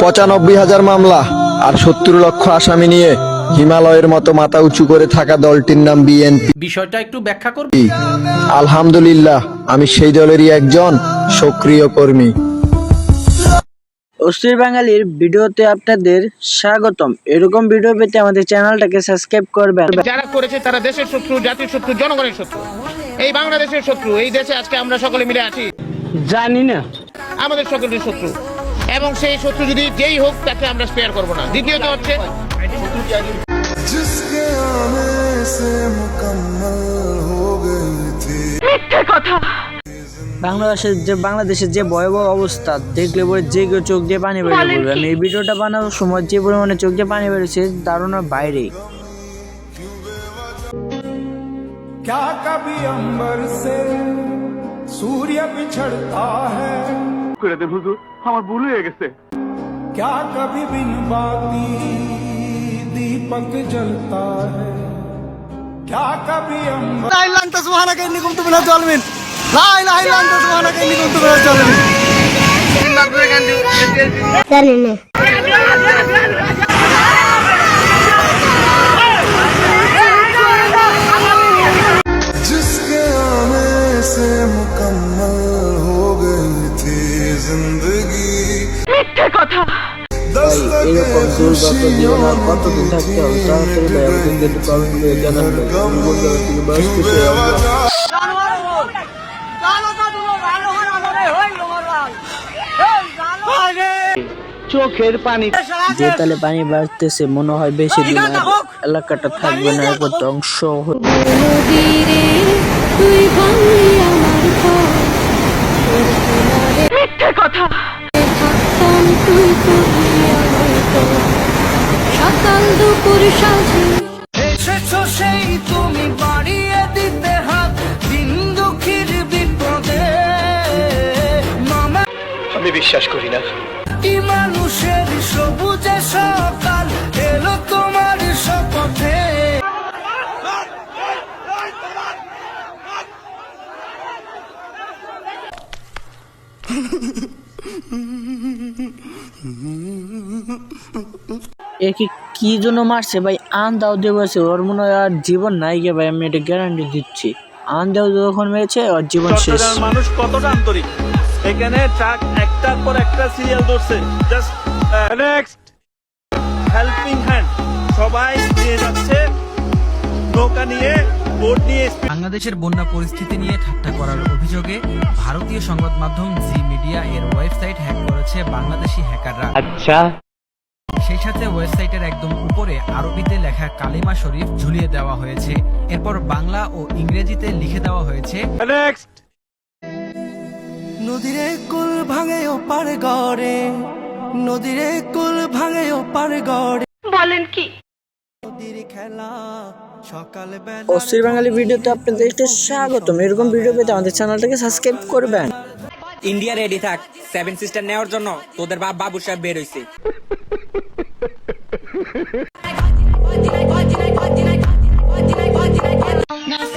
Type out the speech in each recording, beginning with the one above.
95,000 মামলা আর 70 লক্ষ আসামি নিয়ে হিমালয়ের মতো মাথা উঁচু করে থাকা দলটির নাম বিএনপি। বিষয়টা একটু ব্যাখ্যা করবি? আলহামদুলিল্লাহ, আমি সেই দলেরই একজন সক্রিয় কর্মী। অস্থির বাঙালির ভিডিওতে আপনাদের স্বাগতম। এরকম ভিডিও পেতে আমাদের চ্যানেলটাকে সাবস্ক্রাইব করবেন। যারা করেছে তারা দেশের শত্রু, জাতির শত্রু, জনগণের শত্রু, এই বাংলাদেশের শত্রু। এই দেশে আজকে আমরা সকলে মিলে আছি, জানি না আমাদের সকলের শত্রু, এবং সেই শত্রু যদি যেই হোক তাকে আমরা স্পেয়ার করব না। দ্বিতীয়ত হচ্ছে বাংলাদেশের যে ভয়াবহ অবস্থা দেখলে পরে যে কেউ চোখ দিয়ে পানি বেরিয়ে পড়বে। আমি এই ভিডিওটা বানানোর সময় যে পরিমাণে চোখ দিয়ে পানি বেরিয়েছে ধারণার বাইরে। क्या कभी अंबर से सूर्य बिछड़ता है, আমার ভুল হয়ে গেছে। क्या कभी बिन बाती दीपक जलता है, क्या कभी अंबर जिसके आने से मुकम्मल हो गई थी जिंदगी। এরকম দুর্গত জীবন আর কতদিন থাকতে হবে? তাড়াতাড়ি ভাই আমাদের কিন্তু কমেন্ট করে জানাবেন। চোখের পানি যে তালে পানি বাড়তেছে মনে হয় বেশি দিন আর এলাকাটা থাকবে না, একবার ধ্বংস সকাল দুপুর সাজে এসেছো সেই তুমি বাড়িয়ে দিতে হাত দিন দুঃখীর বিপদে। মামা আমি বিশ্বাস করি না। কি মানুষের সবুজে সকাল এলো তোমার শপথে। একে কি জন্য মারছে ভাই? আন দাও দিয়ে বলছে ওর মনে হয় আর জীবন নাই গে ভাই, আমি এটা গ্যারান্টি দিচ্ছি। আন দাও যখন মেরেছে ওর জীবন শেষ। মানুষ কতটা আন্তরিক, এখানে ট্রাক একটার পর একটা সিরিয়াল ধরছে, জাস্ট নেক্সট হেল্পিং হ্যান্ড সবাই নিয়ে যাচ্ছে নৌকা নিয়ে, বোট নিয়ে। বাংলাদেশের বন্যা পরিস্থিতি নিয়ে ঠাট্টা করার অভিযোগে ভারতীয় সংবাদ মাধ্যম জি মিডিয়া এর ওয়েবসাইট হ্যাক করেছে বাংলাদেশি হ্যাকাররা। আচ্ছা, সেই সাথে ওয়েবসাইটের একদম উপরে আরবিতে লেখা কালিমা শরীফ ঝুলিয়ে দেওয়া হয়েছে। এরপর বাংলা ও ইংরেজিতে লিখে দেওয়া হয়েছে নেক্সট নদীরে কুল ভাঙে ও পার গড়ে, নদীরে কুল ভাঙে ও পার গড়ে। বলেন কি? নদীর খেলা সকাল বেলা। অস্থির বাঙালি ভিডিওতে আপনাদেরকে স্বাগতম। এরকম ভিডিও পেতে আমাদের চ্যানেলটাকে সাবস্ক্রাইব করবেন। ইন্ডিয়া রেডি থাক, 7 সিস্টার নেওয়ার জন্য তোদের বাবু সাহেব বের হইছে।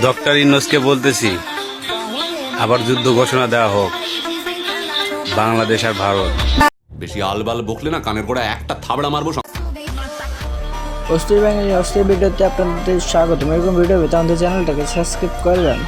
ডক্টর ইউনূসকে বলতেছি আবার যুদ্ধ ঘোষণা দেওয়া হোক বাংলাদেশ আর ভারত। বেশি আলবাল বকলে না কানের গোড়া একটা থাবড়া মারবো। অস্থির বাঙালি অস্থির ভিডিওতে আপনাদের স্বাগতম। এরকম ভিডিও পেতে আমাদের চ্যানেলটাকে সাবস্ক্রাইব করবেন।